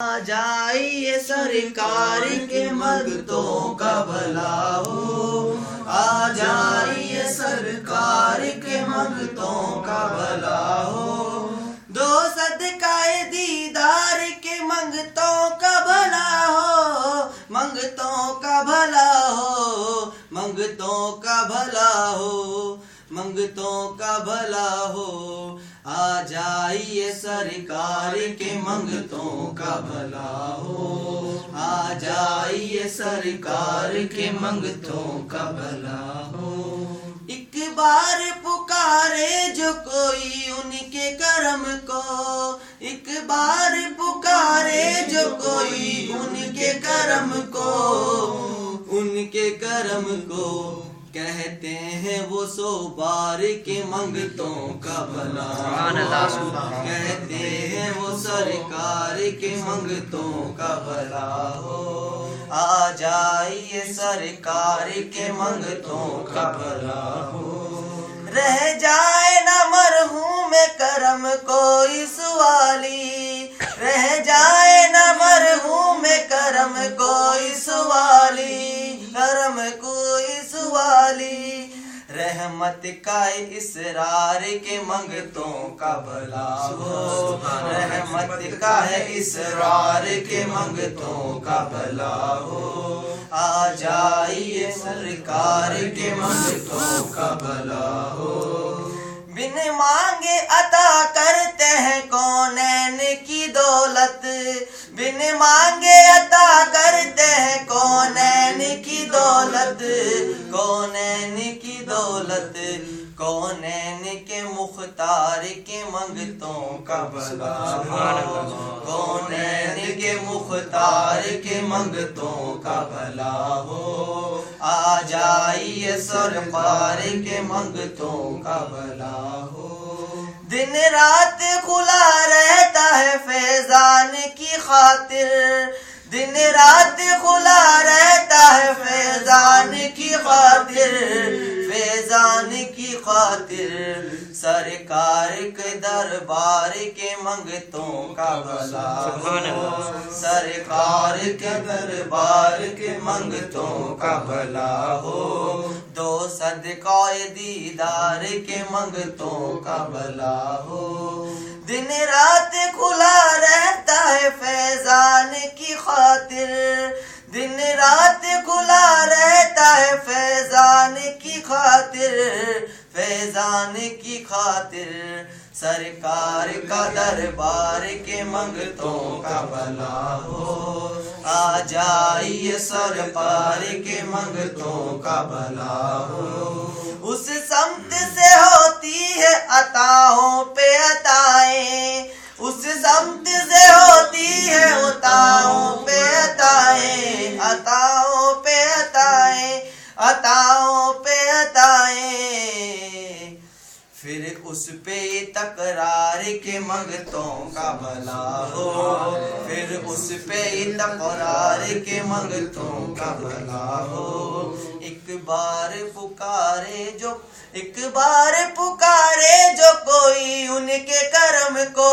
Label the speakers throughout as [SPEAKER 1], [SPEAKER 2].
[SPEAKER 1] آ جائیے سرکار کے منگتوں کا بھلا ہو، آ جائیے سرکار کے منگتوں کا بھلا ہو، دو صدقہ دیدار کے منگتوں کا بھلا ہو، منگتوں کا بھلا ہو، منگتوں کا بھلا ہو، منگتوں کا بھلا ہو، آ جائیے سرکار کے منگتوں کا بھلا ہو، آ جائیے سرکار کے منگتوں کا بھلا ہو، ایک بار پکارے جو کوئی ان کے کرم کو، ایک بار پکارے جو کوئی ان کے کرم کو، ان کے کرم کو، کہتے ہیں وہ 100 بار کے منگتوں کا بھلا ہو، کہتے ہیں وہ سرکار کے منگتوں کا بھلا ہو، آ جائیے سرکار کے منگتوں کا بھلا ہو، رہ جائے نہ مرحوم کرم کوئی سوالی، رہ جائے نہ مرحوم کرم کوئی سوالی، کرم کوئی سوالی، رحمت کا اسرار کے منگتوں کا بھلا ہو، رحمت کا اسرار کے منگتوں کا بھلا ہو، آ جائیے سرکار کے منگتوں کا بھلا ہو، بن مانگے عطا کرتے ہیں کونین کی دولت، بن مانگے عطا کرتے ہیں کونین کی دولت، کونین کی دولت، کونین کے مختار کے منگتوں کا بھلا ہو، کونین کے مختار کے منگتوں کا بھلا ہو، آ جائیے سرکار کے منگتوں کا بھلا ہو، دن رات کھلا رہتا ہے فیضان کی خاطر، دن رات کھلا رہتا ہے فیضان کی خاطر، فیضان کی خاطر، سرکار کے دربار کے منگتوں کا بھلا ہو، سرکار کے دربار کے منگتوں کا بھلا ہو، دو صدقہ دیدار کے منگتوں کا بھلا ہو، دن رات کھلا رہتا ہے فیضان کی خاطر، دن رات کھلا رہتا ہے فیضان کی خاطر، فیضان کی خاطر، سرکار کا دربار کے منگتوں کا بھلا ہو، آ جائیے سرکار کے منگتوں کا بھلا ہو، اس سمت سے ہوتی ہے عطاؤں پہ عطائیں، اس سمت سے ہوتی ہے عطاؤں پہ عطائیں، عطاؤں پہ عطائیں، عطاؤں پہ عطائیں، پھر اس پہ تکرار کے منگتوں کا بھلا ہو، پھر اس پہ تکرار کے منگتوں کا بھلا ہو، ایک بار پکارے جو، ایک بار پکارے جو کوئی ان کے کرم کو،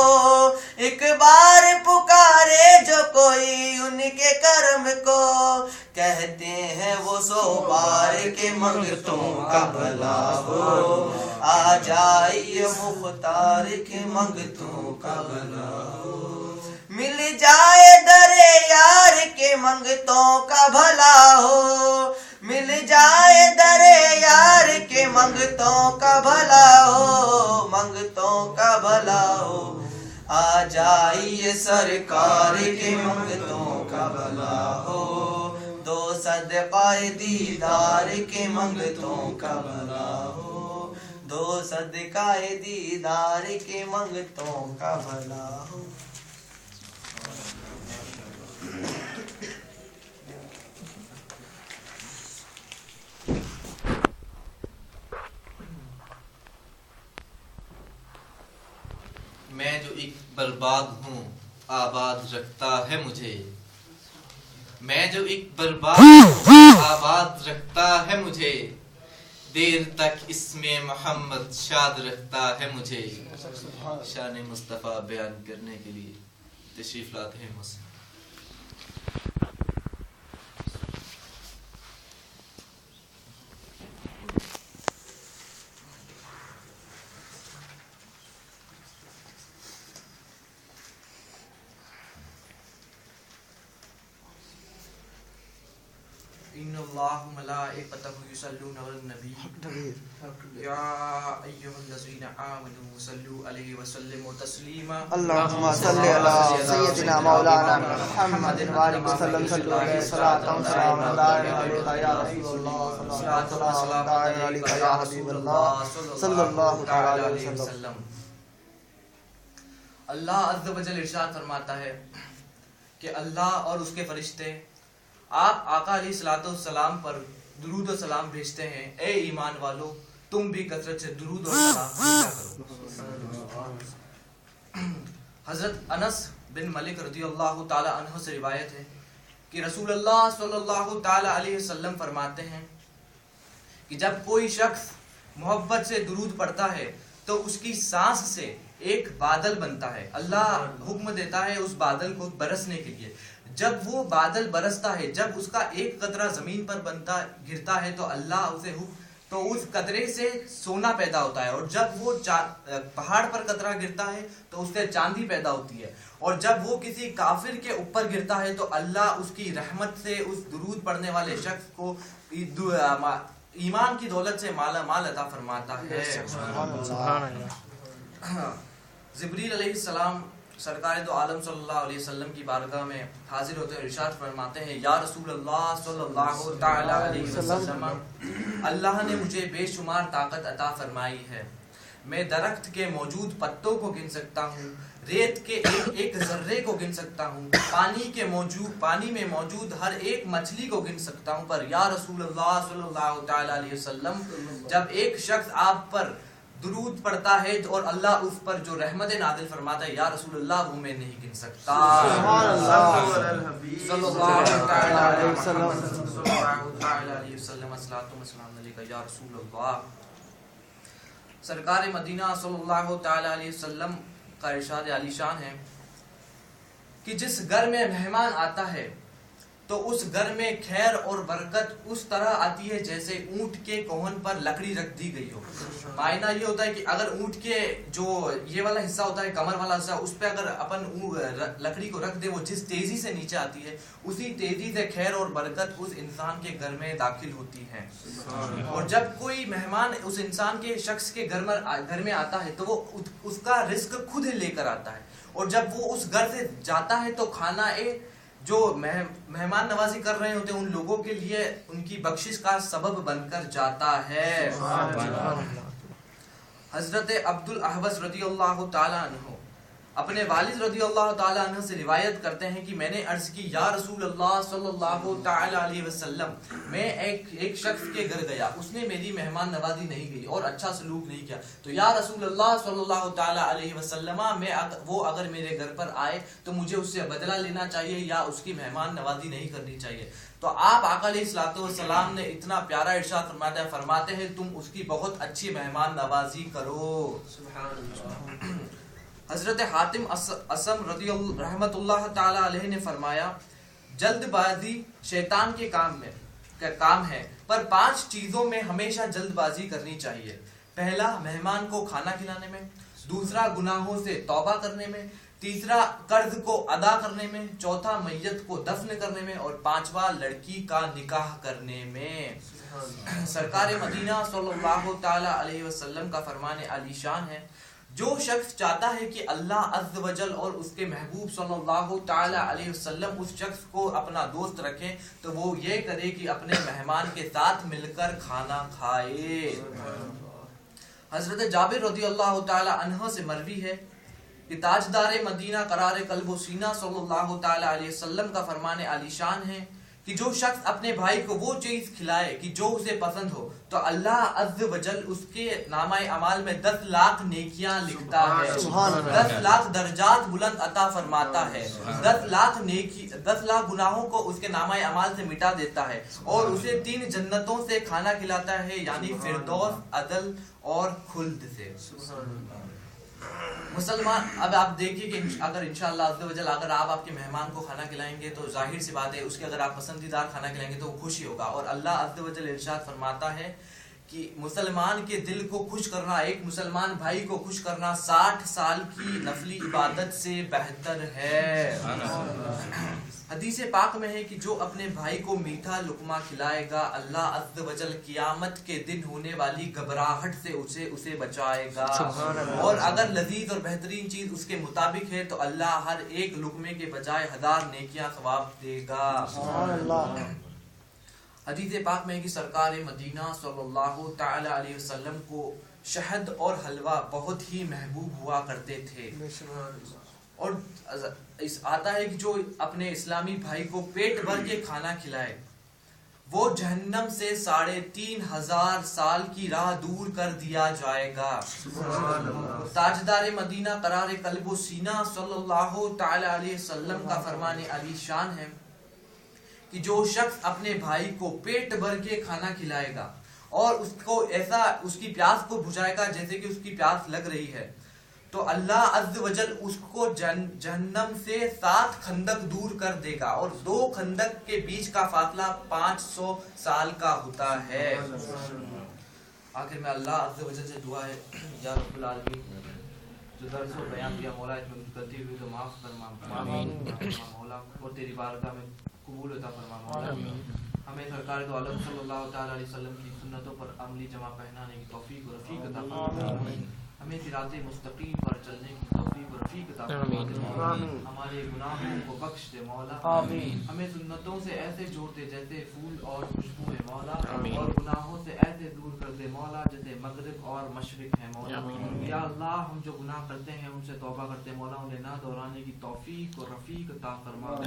[SPEAKER 1] ایک بار پکارے جو کوئی ان کے کرم کو، کہتے ہیں وہ 100 بار کے منگتوں کا بھلا ہو، آ جائیے مختار کے منگتوں کا بھلا ہو، مل جائے در یار کے منگتوں کا بھلا ہو، مل جائے در یار کے منگتوں کا بھلا ہو، منگتوں کا بھلا ہو، آ جائیے سرکار کے منگتوں کا بھلا ہو، دو صدقہ دیدار کے منگتوں کا بھلا ہو، دو صدقہ دیدار کے منگتوں کا بھلا ہو۔
[SPEAKER 2] میں جو ایک برباد ہوں آباد رکھتا ہے مجھے، میں جو ایک برباد ہوں آباد رکھتا ہے مجھے، دیر تک اس میں محمد شاد رکھتا ہے مجھے۔ شان مصطفیٰ بیان کرنے کے لیے تشریف لاتے ہیں مسلم۔
[SPEAKER 1] ان اللہ ملائکتہ یصلون علی النبی یا ایھا الذین آمنوا صلوا علیہ وسلموا تسلیما
[SPEAKER 3] اللهم صل على سيدنا مولانا محمد وعلى وسلم صلوا عليه صلاة وسلام عليك يا رسول الله صلاة وسلام عليك يا حبيب الله صلى الله تعالى عليه وسلم.
[SPEAKER 1] اللہ عز و جل ارشاد فرماتا ہے کہ اللہ اور اس کے فرشتے آپ آقا علیہ الصلوۃ والسلام پر درود و سلام بھیجتے ہیں. اے ایمان والو تم بھی کثرت سے درود و سلام بھیجا کرو. حضرت انس بن مالک رضی اللہ تعالی عنہ سے روایت ہے کہ رسول اللہ صلی اللہ تعالی علیہ وسلم فرماتے ہیں کہ جب کوئی شخص محبت سے درود پڑھتا ہے تو اس کی سانس سے ایک بادل بنتا ہے. اللہ حکم دیتا ہے اس بادل کو برسنے کے لیے. جب وہ بادل برستا ہے, جب اس کا ایک قطرہ زمین پر گرتا ہے تو اللہ اسے تو اس قطرے سے سونا پیدا ہوتا ہے, اور جب وہ پہاڑ پر قطرہ گرتا ہے تو اس سے چاندی پیدا ہوتی ہے, اور جب وہ کسی کافر کے اوپر گرتا ہے تو اللہ اس کی رحمت سے اس درود پڑھنے والے شخص کو ایمان کی دولت سے مالا مال عطا فرماتا ہے. جبریل علیہ السلام سرکار دو عالم صلی اللہ علیہ وسلم کی بارگاہ میں حاضر ہوتے ہیں, ارشاد فرماتے ہیں یا رسول اللہ صلی اللہ تعالی علیہ وسلم, اللہ نے مجھے بے شمار طاقت عطا فرمائی ہے. میں درخت کے موجود پتوں کو گن سکتا ہوں, ریت کے ایک ذرے کو گن سکتا ہوں, پانی میں موجود ہر ایک مچھلی کو گن سکتا ہوں, پر یا رسول اللہ صلی اللہ تعالی علیہ وسلم جب ایک شخص آپ پر درود پڑھتا ہے اور اللہ اس پر جو رحمت نازل فرماتا ہے, یا رسول اللہ وہ میں نہیں گن سکتا. صلی اللہ علیہ وسلم یا رسول اللہ. سرکار مدینہ صلی اللہ تعالی علیہ وسلم کا ارشاد عالی شان ہے کہ جس گھر میں مہمان آتا ہے تو اس گھر میں خیر اور برکت اس طرح آتی ہے جیسے اونٹ کے کوہن پر لکڑی رکھ دی گئی ہو. معنی یہ ہوتا ہے کہ اگر اونٹ کے جو یہ والا حصہ ہوتا ہے, کمر والا حصہ, اس پہ اگر اپن لکڑی کو رکھ دے, وہ جس تیزی سے نیچے آتی ہے اسی تیزی سے خیر اور برکت اس انسان کے گھر میں داخل ہوتی ہے. اور جب کوئی مہمان اس انسان کے شخص کے گھر میں آتا ہے تو وہ اس کا رزق خود لے کر آتا ہے, اور جب وہ اس گھر سے جاتا ہے تو کھانا جو مہمان نوازی کر رہے ہوتے ہیں ان لوگوں کے لیے ان کی بخشش کا سبب بن کر جاتا ہے. حضرت عبد الاحوص رضی اللہ تعالی عنہ اپنے والد رضی اللہ تعالی عنہ سے روایت کرتے ہیں کہ میں نے عرض کی یا رسول اللہ صلی اللہ تعالی علیہ وسلم, میں ایک شخص کے گھر گیا, اس نے میری مہمان نوازی نہیں کی اور اچھا سلوک نہیں کیا, تو یا رسول اللہ صلی اللہ تعالی علیہ وسلم وہ اگر میرے گھر پر آئے تو مجھے اس سے بدلہ لینا چاہیے یا اس کی مہمان نوازی نہیں کرنی چاہیے. تو آپ آقا علیہ الصلوۃ والسلام نے اتنا پیارا ارشاد فرماتے ہیں تم اس کی بہت اچھی مہمان نوازی کرو. حضرت حاتم اسم رضی اللہ رحمت اللہ تعالی علیہ نے فرمایا جلد بازی شیطان کے کام ہے, پر 5 چیزوں میں ہمیشہ جلد بازی کرنی چاہیے. پہلا مہمان کو کھانا کھلانے میں, دوسرا گناہوں سے توبہ کرنے میں, تیسرا قرض کو ادا کرنے میں, چوتھا میت کو دفن کرنے میں, اور 5واں لڑکی کا نکاح کرنے میں. سرکار مدینہ صلی اللہ تعالی علیہ وسلم کا فرمان عالی شان ہے جو شخص چاہتا ہے کہ اللہ عز و جل اور اس کے محبوب صلی اللہ تعالی علیہ وسلم اس شخص کو اپنا دوست رکھیں تو وہ یہ کرے کہ اپنے مہمان کے ساتھ مل کر کھانا کھائے. حضرت جابر رضی اللہ تعالی عنہ سے مروی ہے کہ تاجدار مدینہ قرار قلب و سینہ صلی اللہ تعالی علیہ وسلم کا فرمان عالی شان ہے کہ جو شخص اپنے بھائی کو وہ چیز کھلائے کہ جو اسے پسند ہو تو اللہ عز و جل اس کے نامہ اعمال میں 10 لاکھ نیکیاں لکھتا ہے, 10 لاکھ درجات بلند عطا فرماتا ہے, 10 لاکھ گناہوں کو اس کے نامہ اعمال سے مٹا دیتا ہے, اور اسے 3 جنتوں سے کھانا کھلاتا ہے, یعنی فردوس, عدل اور خلد سے. مسلمان اب آپ دیکھیے کہ اگر انشاءاللہ عز و جل اگر آپ کے مہمان کو کھانا کھلائیں گے تو ظاہر سی بات ہے اس کے اگر آپ پسندیدہ کھانا کھلائیں گے تو وہ خوشی ہوگا, اور اللہ عز و جل ارشاد فرماتا ہے کہ مسلمان کے دل کو خوش کرنا, ایک مسلمان بھائی کو خوش کرنا 60 سال کی نفلی عبادت سے بہتر ہے.
[SPEAKER 4] حدیث پاک میں ہے کہ جو اپنے بھائی کو میٹھا لقمہ کھلائے گا اللہ عز و جل قیامت کے دن ہونے والی گھبراہٹ سے اسے بچائے گا، اور اگر لذیذ اور بہترین چیز اس کے مطابق ہے تو اللہ ہر ایک لقمے کے بجائے 1000 نیکیاں ثواب دے گا۔ حدیث پاک میں ہے کہ سرکار مدینہ صلی اللہ تعالی علیہ وسلم کو شہد اور حلوہ بہت ہی محبوب ہوا کرتے تھے، اور اس آتا ہے کہ جو اپنے اسلامی بھائی کو پیٹ بھر کے کھانا کھلائے وہ جہنم سے 3500 سال کی راہ دور کر دیا جائے گا۔ تاجدار مدینہ قرار قلب و سینہ صلی اللہ تعالی علیہ وسلم کا فرمان علی شان ہے کہ جو شخص اپنے بھائی کو پیٹ بھر کے کھانا کھلائے گا اور اس کو ایسا اس کی پیاس کو بجھائے گا جیسے کہ اس کی پیاس لگ رہی ہے، تو اللہ عز و جل اس کو جہنم سے 7 خندق دور کر دے گا، اور 2 خندق کے بیچ کا فاصلہ 500 سال کا ہوتا ہے۔ آخر میں اللہ عز و جل سے دعا ہے، یا رب العالمین جو درس و بیان کیا مولا اس میں غلطی ہوئی تو معاف فرما مولا، اور تیری بارگاہ میں قبول عطا فرما مولا۔ ہمیں سرکار دو عالم صلی اللہ تعالی علیہ وسلم کی سنتوں پر عملی جمع پہنانے کی توفیق و رفیق عطا فرما، ہمیں صراط مستقیم پر چلنے کی توفیق و رفیق عطا فرما، ہمارے گناہوں کو بخش دے مولا، ہمیں سنتوں سے ایسے جوڑ دے جیسے پھول اور خوشبو ہے مولا، اور گناہوں سے ایسے دور کر دے مولا جیسے مغرب اور مشرق ہے مولا۔ یا اللہ ہم جو گناہ کرتے ہیں ان سے توبہ کرتے ہیں مولا، انہیں نہ دہرانے کی توفیق و رفیق عطا فرما۔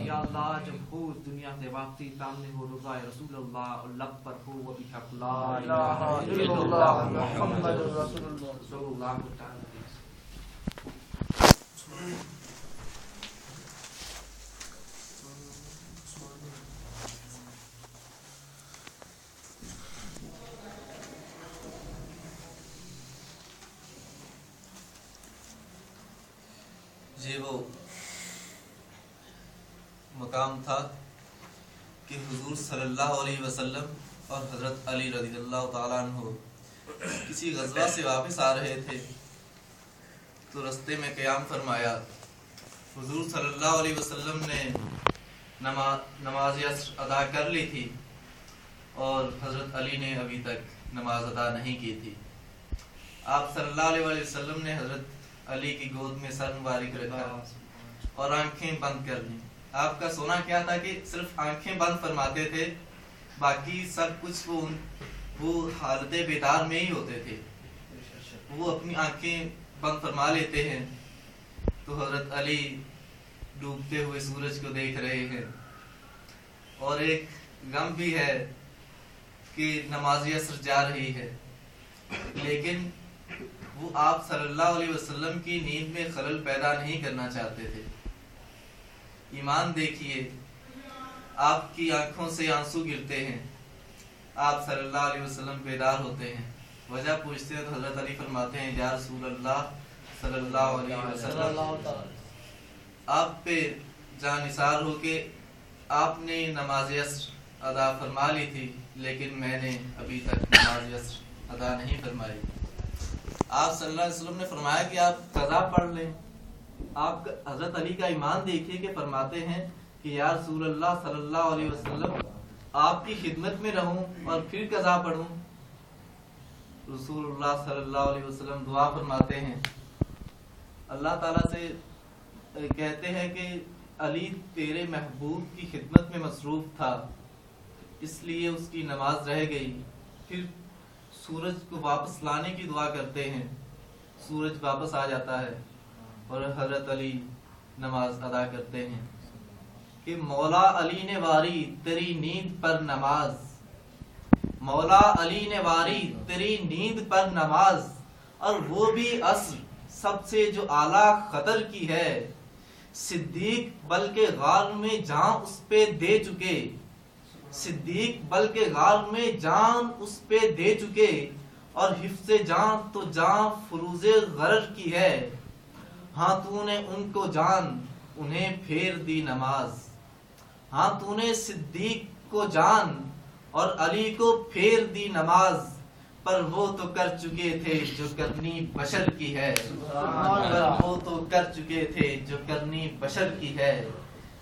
[SPEAKER 4] یا اللہ جب ہو اس دنیا سے واپسی سامنے ہو رضا رسول اللہ اور لب پر ہو وہ بحق لا الہ الا اللہ محمد رسول اللہ صلی اللہ تعالی
[SPEAKER 2] یہ وہ مقام تھا کہ حضور صلی اللہ علیہ وسلم اور حضرت علی رضی اللہ تعالیٰ عنہ کسی غزوہ سے واپس آ رہے تھے تو رستے میں قیام فرمایا۔ حضور صلی اللہ علیہ وسلم نے نماز عصر ادا کر لی تھی اور حضرت علی نے ابھی تک نماز ادا نہیں کی تھی۔ آپ صلی اللہ علیہ وسلم نے حضرت علی کی گود میں سر مبارک رکھا اور آنکھیں بند کر لیں۔ آپ کا سونا کیا تھا کہ صرف آنکھیں بند فرماتے تھے، باقی سب کچھ وہ حالت بیدار میں ہی ہوتے تھے، وہ اپنی آنکھیں بند فرما لیتے ہیں تو حضرت علی ڈوبتے ہوئے سورج کو دیکھ رہے ہیں، اور ایک غم بھی ہے کہ نماز عصر جا رہی ہے، لیکن وہ آپ صلی اللہ علیہ وسلم کی نیند میں خلل پیدا نہیں کرنا چاہتے تھے۔ ایمان دیکھیے، آپ کی آنکھوں سے آنسو گرتے ہیں، آپ صلی اللہ علیہ وسلم بیدار ہوتے ہیں، وجہ پوچھتے ہیں تو حضرت علی فرماتے ہیں یا رسول اللہ صلی اللہ علیہ وسلم، آپ پہ جان نثار ہو کے آپ نے نماز عصر ادا فرما لی تھی، لیکن میں نے ابھی تک نماز عصر ادا نہیں فرمائی۔ آپ صلی اللہ علیہ وسلم نے فرمایا کہ آپ قضا پڑھ لیں۔ آپ حضرت علی کا ایمان دیکھیے کہ فرماتے ہیں کہ یا رسول اللہ صلی اللہ علیہ وسلم آپ کی خدمت میں رہوں اور پھر قضا پڑھوں۔ رسول اللہ صلی اللہ علیہ وسلم دعا فرماتے ہیں، اللہ تعالیٰ سے کہتے ہیں کہ علی تیرے محبوب کی خدمت میں مصروف تھا اس لیے اس کی نماز رہ گئی۔ پھر سورج کو واپس لانے کی دعا کرتے ہیں، سورج واپس آ جاتا ہے اور حضرت علی نماز ادا کرتے ہیں کہ مولا علی نے واری تیری نیند پر نماز، مولا علی نے واری تیری نیند پر نماز، اور وہ بھی عصر سب سے جو اعلیٰ قدر کی ہے، صدیق بلکہ غار میں جان اس پہ دے چکے، صدیق بلکہ غار میں جان اس پہ دے چکے، اور حفظ جان تو جان فروز غرر کی ہے، ہاں تو نے ان کو جان انہیں پھیر دی نماز، ہاں تو نے صدیق کو جان اور علی کو پھیر دی نماز، پر وہ تو کر چکے تھے جو کرنی بشر کی ہے، پر وہ تو کر چکے تھے جو کرنی بشر کی ہے،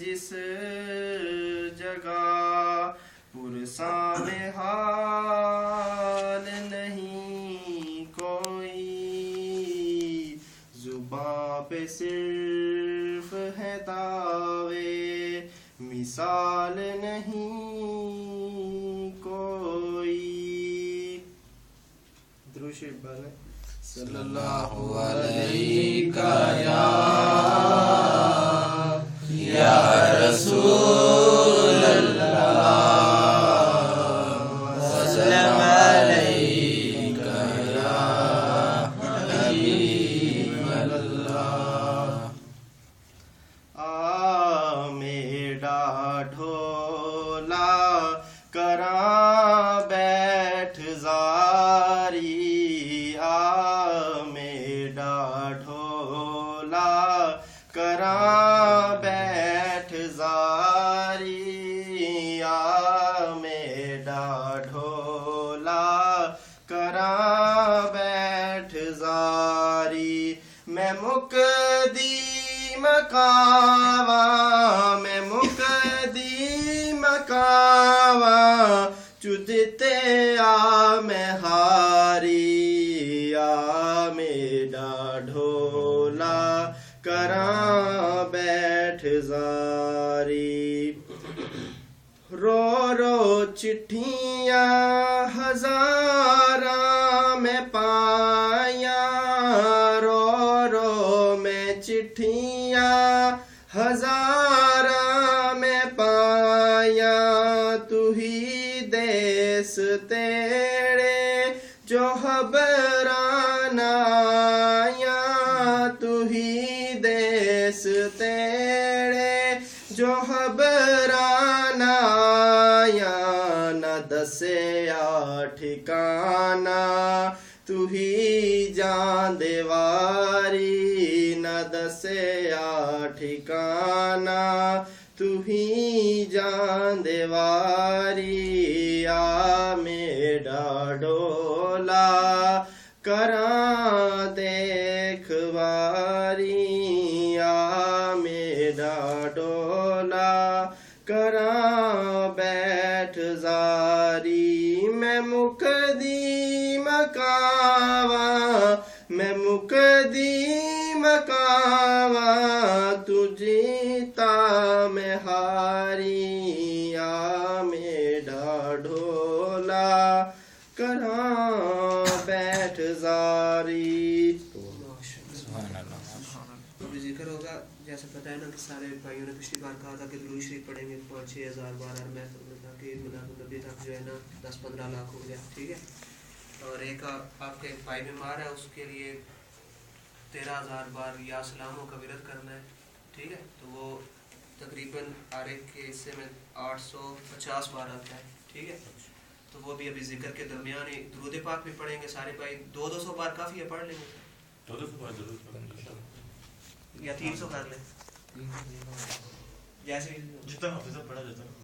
[SPEAKER 1] جس جگہ پرساں میں حال نہیں کوئی، زباں پہ صرف ہے دعوے مثال نہیں کوئی۔ درود شریف پڑھیں۔ صلی اللہ علیہ یا رسول اللہ، وسلم علیک یا حبیب اللہ۔ میرا ڈھولا کراں بیٹھ زاری، میرا ڈھولا کراں بیٹھ زاری، میرا ڈھولا کراں بیٹھ زاری، میں مقدیم کاواں، میں مقدیم کاواں، چدتے آ میں ہاری، میرا ڈھولا کراں بیٹھ زاری۔ رو رو چٹھیاں ہزاراں میں پائیاں، رو رو میں چٹھیاں ہزاراں میں پائیاں، تو ہی دیس تیرے جو حبران آیاں، تو ہی دیس تیرے جو حبران آیاں، نہ دسیا ٹھکانہ تو ہی جان دیواری، نہ دسیا ٹھکانہ تو ہی جان دیواری، میرا ڈھولا کراں دیکھ واری، میرا ڈھولا کراں بیٹھ زاری، میں مقدیم کاواں، میں مقدیم کاواں، تو جیتا میں ہاری، میرا ڈھولا کراں بیٹھ زاری۔
[SPEAKER 3] تو بھی ذکر ہوگا جیسے پتہ ہے نا کہ سارے بھائیوں نے پچھلی بار کہا تھا کہ درود شریف پڑھیں گے 5-6 ہزار بار ہر محفل میں، تاکہ میلاد النبی تک جو ہے نا 10-15 لاکھ ہو گیا، ٹھیک ہے۔ اور ایک آپ کے بھائی بیمار ہے، اس کے لیے 13,000 بار یا سلاموں کا ورد کرنا ہے، ٹھیک ہے۔ تو وہ تقریباً ہر ایک کے حصے میں 850 بار آتا ہے، ٹھیک ہے۔ تو وہ بھی ابھی ذکر کے درمیان ہی درود پاک بھی پڑھیں گے سارے بھائی، 200 بار کافی ہے، پڑھ لیں گے،
[SPEAKER 5] 200 بار ضرور
[SPEAKER 3] یا 300 کر لیں، جیسے
[SPEAKER 5] جتنا حافظہ پڑھا جاتا ہے۔